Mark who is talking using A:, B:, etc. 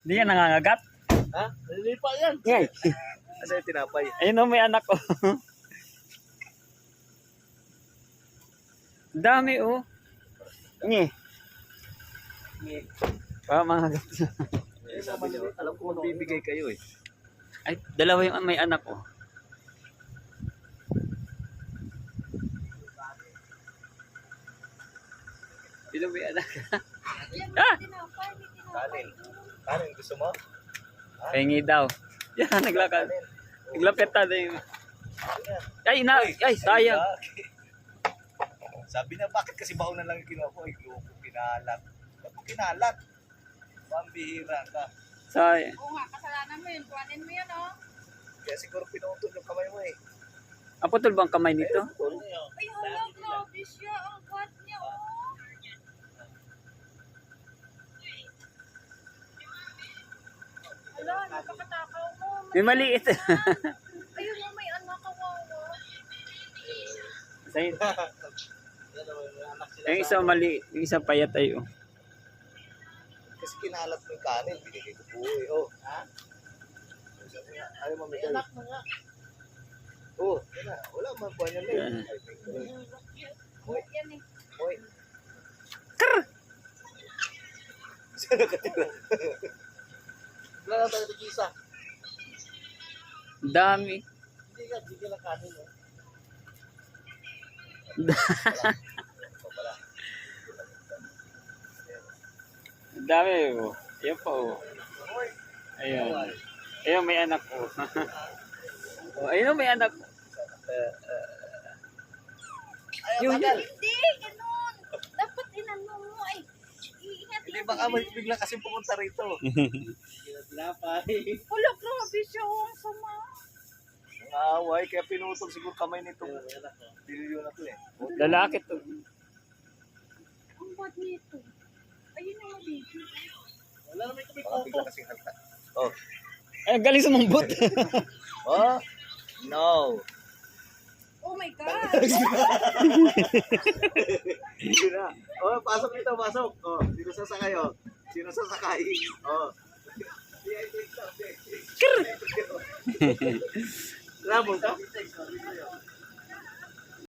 A: Hindi yan nangangagat.
B: Ha? Nalilipa yan.
A: Ngay.
B: Kasi tinapay.
A: Ayun o, may anak ko. Dami oh. Ngi. Pa mangagat.
B: Eh, sabi niyo, alam ko magbibigay kayo eh.
A: Ay, dalawa yung may anak ko. Ilang may anak? Ah!
B: Kanin. Kanin, gusto mo?
A: Pengi daw. Yan, naglakad. Naglapit na din. Ay, ay, sayang.
B: Sabi na, bakit kasi baon na lang yung kinuha ko? Ay, loko, kinalat. Ba't mo kinalat? Pambihira ka.
A: Sayang.
C: Oo nga, kasalanan mo yun. Kuhanin mo yun, oh.
B: Kaya siguro pinutol yung kamay mo eh.
A: Ang putol bang kamay nito?
C: Ay, hala, grabe siya. Ang kwat niya, oh. Hala, napakatakaw mo.
A: May maliit.
C: Ayun mo, may anak, kawawa.
A: Sayang. Yung isa mali, yung isa payat tayo.
B: Kasi kinalat mo yung kanin, binigay ko po eh. Oh, ha? Ayaw mo may anak na nga. Oh, yan na. Wala man po niya
A: Yan.
B: lang. Hoy,
C: Yan eh.
B: hoy. Krr! Saan nakatira? Wala na tayo isa.
A: Dami.
B: Hindi ka, hindi ka lang kanin eh.
A: Dami oh. Yan pa oh. Ayun. Ayun, may anak ko. Oh, ayun may anak ko.
B: Ayaw tagal.
C: Hindi, ganun. Dapat inano mo, ay. Iingat
B: Hindi baka may bigla kasi pumunta rito.
C: Wala, grabe siya, oh. Ang sama.
B: Away, kaya pinutol siguro kamay nito. Pilyo na to eh.
A: Lalaki to.
C: Ang kwat nito. Ayun yung mabigil.
B: Wala naman kami baka bigla kasing halta. Oh.
A: Ay, galing sumambot.
B: Oh? No.
C: Oh my God.
B: Hindi na. Oh, pasok nito, pasok. Oh, sino sasakay oh? Sino sasakay? Oh. Labog ka?